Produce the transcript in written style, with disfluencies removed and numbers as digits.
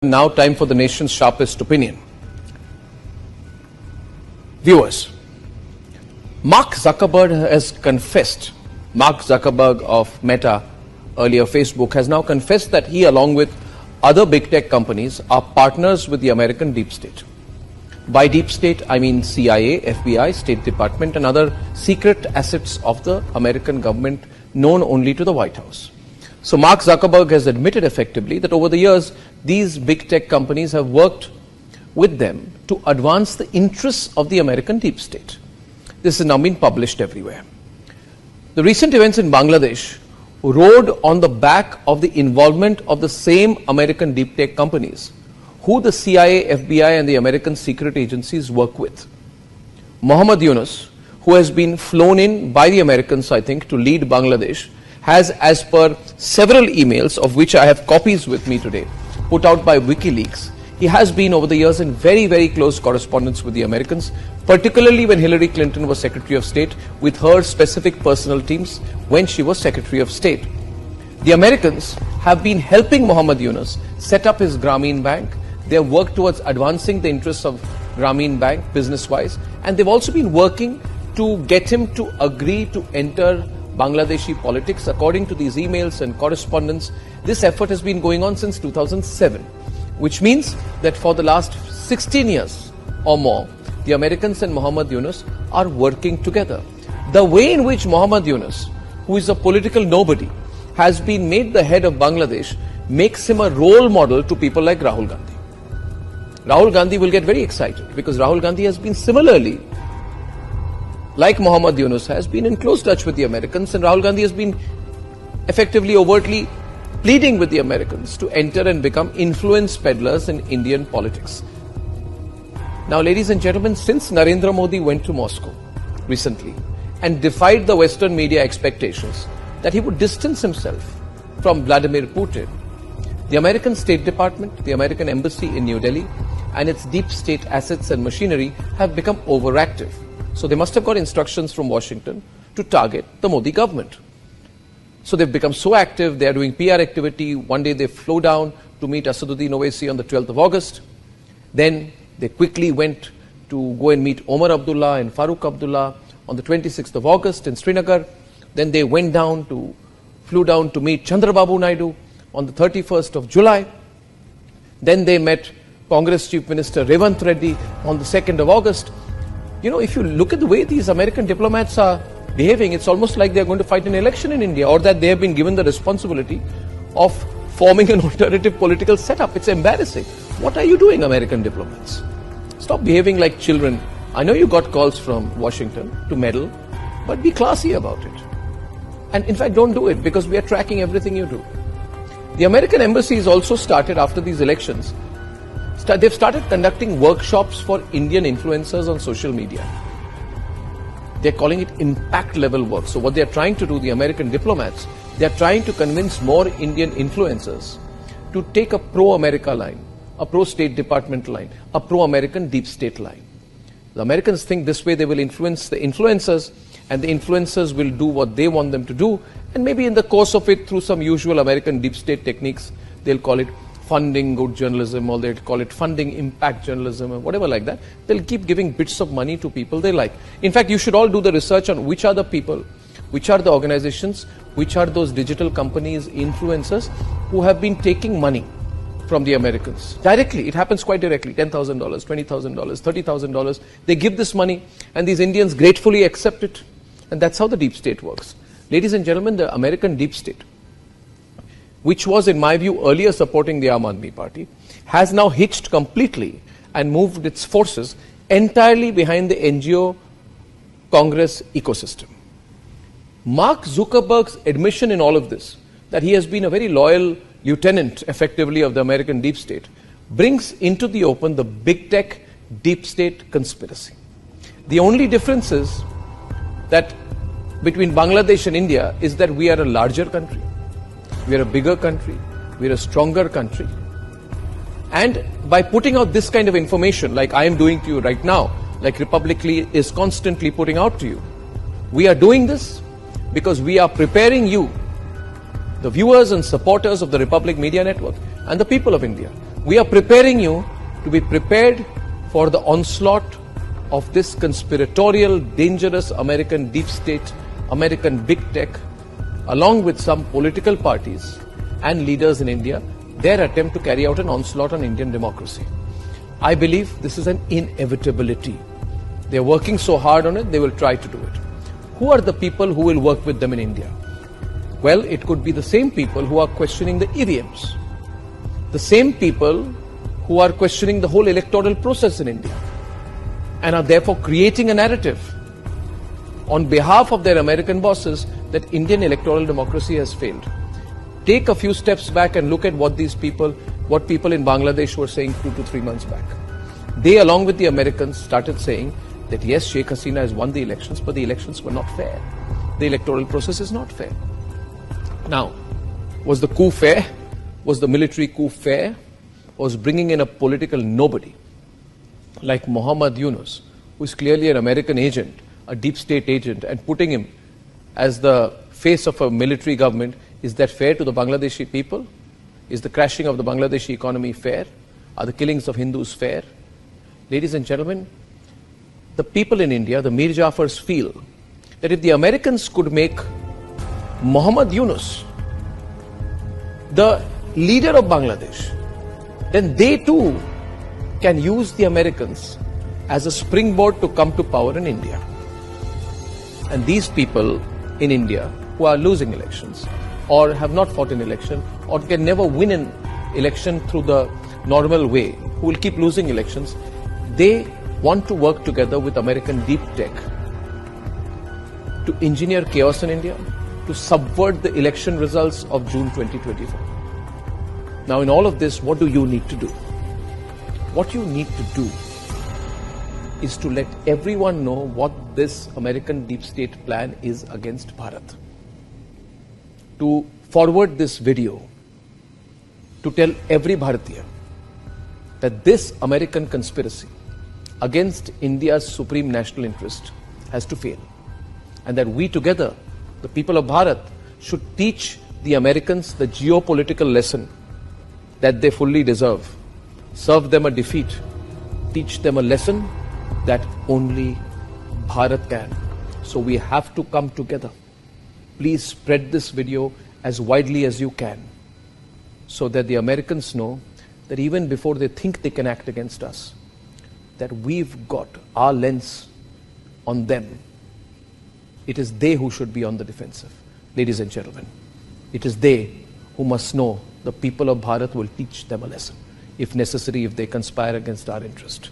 Now time for the nation's sharpest opinion. Viewers, Mark Zuckerberg has confessed, Mark Zuckerberg of Meta, earlier Facebook, has now confessed that he, along with other big tech companies, are partners with the American deep state. By deep state, I mean CIA, FBI, State Department and other secret assets of the American government known only to the White House. So Mark Zuckerberg has admitted effectively that over the years, these big tech companies have worked with them to advance the interests of the American deep state. This has now been published everywhere. The recent events in Bangladesh rode on the back of the involvement of the same American deep tech companies who the CIA, FBI and the American secret agencies work with. Muhammad Yunus, who has been flown in by the Americans, I think, to lead Bangladesh, has, as per several emails, of which I have copies with me today, put out by WikiLeaks, he has been over the years in very, very close correspondence with the Americans, particularly when Hillary Clinton was Secretary of State, with her specific personal teams when she was Secretary of State. The Americans have been helping Muhammad Yunus set up his Grameen Bank. They have worked towards advancing the interests of Grameen Bank business-wise, and they've also been working to get him to agree to enter Bangladeshi politics. According to these emails and correspondence, this effort has been going on since 2007, which means that for the last 16 years or more, the Americans and Muhammad Yunus are working together. The way in which Muhammad Yunus, who is a political nobody, has been made the head of Bangladesh makes him a role model to people like Rahul Gandhi. Rahul Gandhi will get very excited because Rahul Gandhi has been similarly, like Muhammad Yunus, has been in close touch with the Americans, and Rahul Gandhi has been effectively, overtly pleading with the Americans to enter and become influence peddlers in Indian politics. Now, ladies and gentlemen, since Narendra Modi went to Moscow recently and defied the Western media expectations that he would distance himself from Vladimir Putin, the American State Department, the American Embassy in New Delhi, and its deep state assets and machinery have become overactive. So they must have got instructions from Washington to target the Modi government. So they've become so active, they are doing PR activity. One day they flew down to meet Asaduddin Owaisi on the 12th of August. Then they quickly went to go and meet Omar Abdullah and Farooq Abdullah on the 26th of August in Srinagar. Then they flew down to meet Chandrababu Naidu on the 31st of July. Then they met Congress Chief Minister Revanth Reddy on the 2nd of August. You know, if you look at the way these American diplomats are behaving, it's almost like they're going to fight an election in India, or that they have been given the responsibility of forming an alternative political setup. It's embarrassing. What are you doing, American diplomats? Stop behaving like children. I know you got calls from Washington to meddle, but be classy about it. And in fact, don't do it, because we are tracking everything you do. The American embassy has also started, after these elections, they've started conducting workshops for Indian influencers on social media. They're calling it impact level work. So what they're trying to do, the American diplomats, they're trying to convince more Indian influencers to take a pro-America line, a pro-State Department line, a pro-American deep state line. The Americans think this way they will influence the influencers, and the influencers will do what they want them to do, and maybe in the course of it, through some usual American deep state techniques, they'll call it funding good journalism, or they'll call it funding impact journalism, or whatever like that. They'll keep giving bits of money to people they like. In fact, you should all do the research on which are the people, which are the organizations, which are those digital companies, influencers, who have been taking money from the Americans. Directly, it happens quite directly, $10,000, $20,000, $30,000. They give this money, and these Indians gratefully accept it. And that's how the deep state works. Ladies and gentlemen, the American deep state, which was, in my view, earlier supporting the Aam Aadmi Party, has now hitched completely and moved its forces entirely behind the NGO Congress ecosystem. Mark Zuckerberg's admission in all of this, that he has been a very loyal lieutenant, effectively, of the American deep state, brings into the open the big tech deep state conspiracy. The only difference is that between Bangladesh and India is that we are a larger country. We are a bigger country, we are a stronger country. And by putting out this kind of information, like I am doing to you right now, like Republic is constantly putting out to you, we are doing this because we are preparing you, the viewers and supporters of the Republic Media Network, and the people of India, We are preparing you to be prepared for the onslaught of this conspiratorial, dangerous American deep state, American big tech, along with some political parties and leaders in India, their attempt to carry out an onslaught on Indian democracy. I believe this is an inevitability. They are working so hard on it, they will try to do it. Who are the people who will work with them in India? Well, it could be the same people who are questioning the EVMs, the same people who are questioning the whole electoral process in India, and are therefore creating a narrative on behalf of their American bosses that Indian electoral democracy has failed. Take a few steps back and look at what people in Bangladesh were saying 2 to 3 months back. They, along with the Americans, started saying that yes, Sheikh Hasina has won the elections, but the elections were not fair. The electoral process is not fair. Now, was the coup fair? Was the military coup fair? Was bringing in a political nobody like Muhammad Yunus, who is clearly an American agent, a deep state agent, and putting him as the face of a military government, is that fair to the Bangladeshi people? Is the crashing of the Bangladeshi economy fair? Are the killings of Hindus fair? Ladies and gentlemen, the people in India, the Mir Jafars, feel that if the Americans could make Muhammad Yunus the leader of Bangladesh, then they too can use the Americans as a springboard to come to power in India. And these people in India who are losing elections or have not fought an election or can never win an election through the normal way, who will keep losing elections, they want to work together with American deep tech to engineer chaos in India, to subvert the election results of June 2024. Now, in all of this, what do you need to do? What you need to do is to let everyone know what this American deep state plan is against Bharat. To forward this video, to tell every Bharatiya that this American conspiracy against India's supreme national interest has to fail. And that we together, the people of Bharat, should teach the Americans the geopolitical lesson that they fully deserve. Serve them a defeat. Teach them a lesson that only Bharat can. So we have to come together. Please spread this video as widely as you can, so that the Americans know that even before they think they can act against us, that we've got our lens on them. It is they who should be on the defensive. Ladies and gentlemen, it is they who must know the people of Bharat will teach them a lesson, if necessary, if they conspire against our interest.